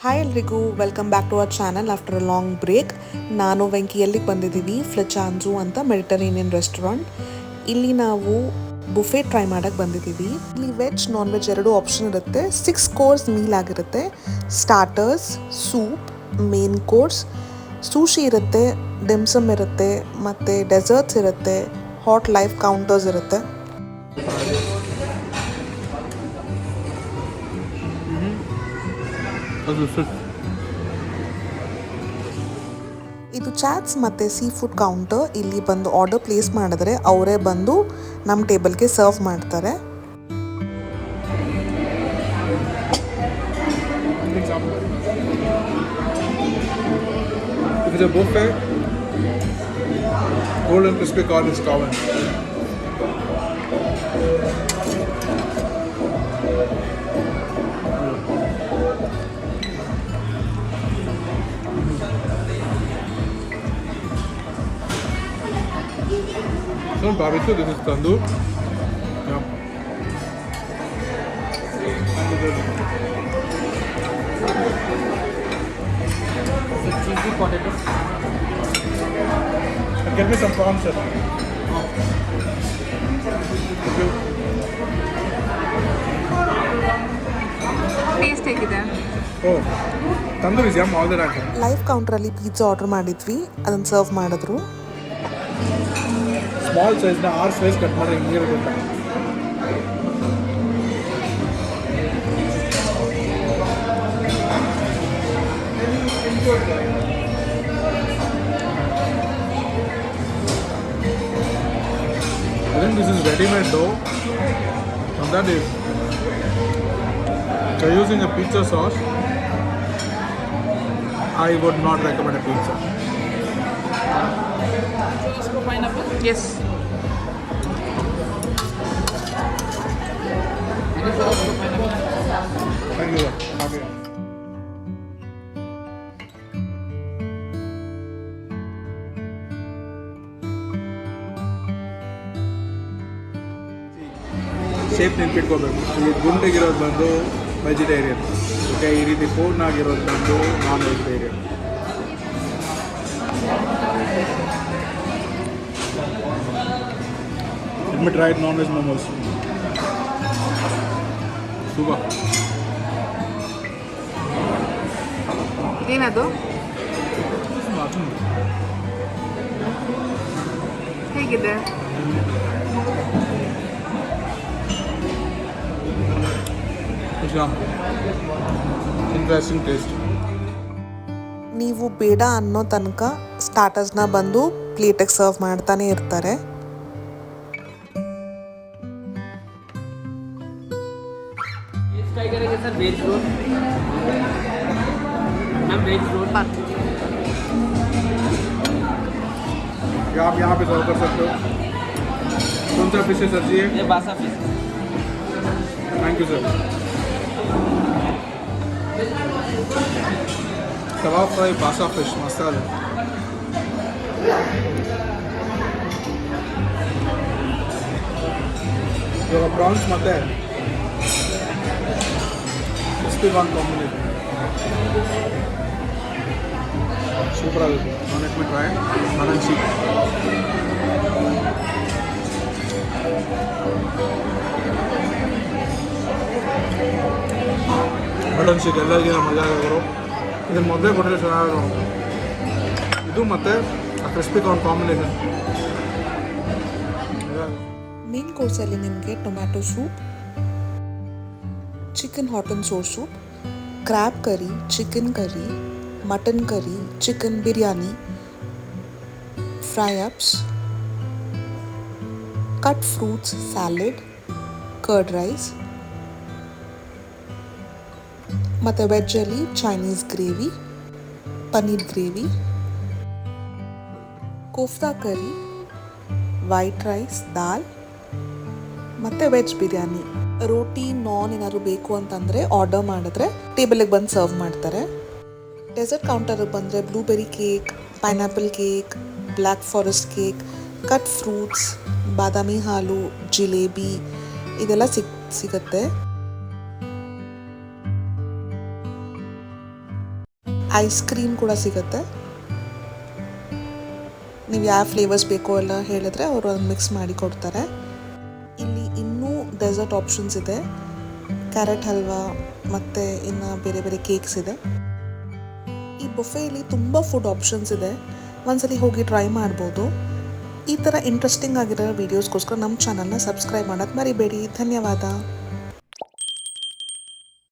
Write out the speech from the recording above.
Hi ಎಲ್ರಿಗೂ welcome back to our channel after a long break. ನಾನು ವೆಂಕಿ ಎಲ್ಲಿಗೆ ಬಂದಿದ್ದೀವಿ, ಫ್ಲೆಚಾನ್ಜು ಅಂತ ಮೆಡಿಟರೇನಿಯನ್ ರೆಸ್ಟೋರೆಂಟ್. ಇಲ್ಲಿ ನಾವು ಬುಫೆ ಟ್ರೈ ಮಾಡೋಕ್ಕೆ ಬಂದಿದ್ದೀವಿ. ಇಲ್ಲಿ ವೆಜ್ ನಾನ್ ವೆಜ್ ಎರಡೂ ಆಪ್ಷನ್ ಇರುತ್ತೆ. 6 ಕೋರ್ಸ್ ಮೀಲ್ ಆಗಿರುತ್ತೆ. Starters, soup, main course, sushi ಇರುತ್ತೆ, ಡಿಮ್ಸಮ್ ಇರುತ್ತೆ, ಮತ್ತು ಡೆಸರ್ಟ್ಸ್ ಇರುತ್ತೆ, ಹಾಟ್ ಲೈಫ್ ಕೌಂಟರ್ಸ್ ಇರುತ್ತೆ. ಇದು ಚಾಟ್ಸ್ ಮತ್ತು ಸೀ ಫುಡ್ ಕೌಂಟರ್. ಇಲ್ಲಿ ಬಂದು ಆರ್ಡರ್ ಪ್ಲೇಸ್ ಮಾಡಿದ್ರೆ ಅವರೇ ಬಂದು ನಮ್ಮ ಟೇಬಲ್ಗೆ ಸರ್ವ್ ಮಾಡ್ತಾರೆ. If it's a buffet, golden crispy corn is common. So barbecue, this is tandoor. Yeah. Cheesy potato. Get me some prawns, sir. Taste ಹೇಗಿದೆ? Oh, tandoor is yum all the time. Live ಕೌಂಟ್ರಲ್ಲಿ pizza order ಮಾಡಿದ್ವಿ, ಅದನ್ನು serve ಮಾಡಿದ್ರು. Small size na R size cut ಮಾಡಿ ಹಿಂಗೆ ಇರುತ್ತೆ. I think this is ready-made dough. And that is they're using a pizza sauce. I would not recommend a pizza. Pineapple? Yes. Thank you, sir. Happy. Shape ನೆನ್ಪಿಟ್ಕೋಬೇಕು. ಈ ಗುಂಡಿಗಿರೋದು ಬಂದು vegetarian, okay. ಈ ರೀತಿ ಪೂರ್ಣಾಗಿರೋದು ಬಂದು non vegetarian. Let me try it non-veg momos. Super. ಏನದು? ಹೇಗಿದೆ? Interesting taste. ನೀವು ಬೇಡ ಅನ್ನೋ ತನಕ ಸ್ಟಾರ್ಟರ್ಸ್ನ ಬಂದು ಪ್ಲೇಟಿಗೆ ಸರ್ವ್ ಮಾಡ್ತಾನೆ ಇರ್ತಾರೆ. ट्राई करेंगे sir veg roll. Ma'am veg roll. क्या आप यहाँ पे सर्व कर सकते हो? कौन सा फिश है सर जी? ये बासा fish. Thank you sir. Tawa fry बासा फिश मसाला. ಇವಾಗ ಪ್ರಾನ್ಸ್ ಮತ್ತೆ ಕ್ರಿಸ್ಪಿ ಕಾರ್ನ್ ಕಾಂಬಿನೇಷನ್ ಸೂಪರ್ ಆಗುತ್ತೆ. Let me try mutton seekh. Mutton seekh ಎಲ್ಲರಿಗಿಂತ ಮಜಾ ಆಗೋರು. ಇದನ್ನು ಮೊದಲೇ ಕೊಟ್ಟರೆ ಚೆನ್ನಾಗಿರೋ ಇದು ಮತ್ತು ಆ ಕ್ರಿಸ್ಪಿ ಕಾರ್ನ್ ಕಾಂಬಿನೇಷನ್. ಮೇನ್ ಕೋರ್ಸಲ್ಲಿ ನಿಮಗೆ tomato soup, chicken hot and sour soup, crab curry, chicken curry, mutton curry, chicken biryani, fry ups, cut fruits salad, curd rice, ಮತ್ತು ವೆಜ್ಜಲ್ಲಿ Chinese gravy, paneer gravy, kofta curry, white rice, dal ಮತ್ತು veg biryani. ರೋಟಿ ನಾನ್ ಏನಾದ್ರು ಬೇಕು ಅಂತಂದರೆ order ಮಾಡಿದ್ರೆ ಟೇಬಲಿಗೆ ಬಂದು ಸರ್ವ್ ಮಾಡ್ತಾರೆ. ಡೆಸರ್ಟ್ ಕೌಂಟರಿಗೆ ಬಂದರೆ blueberry cake, pineapple cake, black forest cake, cut fruits, ಬಾದಾಮಿ ಹಾಲು, ಜಿಲೇಬಿ ಇದೆಲ್ಲ ಸಿಗುತ್ತೆ. ಐಸ್ ಕ್ರೀಮ್ ಕೂಡ ಸಿಗುತ್ತೆ. ನೀವು ಯಾವ ಫ್ಲೇವರ್ಸ್ ಬೇಕೋ ಎಲ್ಲ ಹೇಳಿದ್ರೆ ಅವರು ಅದನ್ನು ಮಿಕ್ಸ್ ಮಾಡಿ ಕೊಡ್ತಾರೆ. ಇಲ್ಲಿ ಇನ್ನೂ ಡೆಸರ್ಟ್ ಆಪ್ಷನ್ಸ್ ಇದೆ, ಕ್ಯಾರೆಟ್ ಹಲ್ವಾ ಮತ್ತು ಇನ್ನು ಬೇರೆ ಬೇರೆ ಕೇಕ್ಸ್ ಇದೆ. ಈ ಬುಫೆಯಲ್ಲಿ ತುಂಬ ಫುಡ್ ಆಪ್ಷನ್ಸ್ ಇದೆ, ಒಂದ್ಸಲಿ ಹೋಗಿ ಟ್ರೈ ಮಾಡ್ಬೋದು. ಈ ಥರ ಇಂಟ್ರೆಸ್ಟಿಂಗ್ ಆಗಿರೋ ವೀಡಿಯೋಸ್ಗೋಸ್ಕರ ನಮ್ಮ ಚಾನಲ್ನ ಸಬ್ಸ್ಕ್ರೈಬ್ ಮಾಡೋಕ್ಕೆ ಮರಿಬೇಡಿ. ಧನ್ಯವಾದ.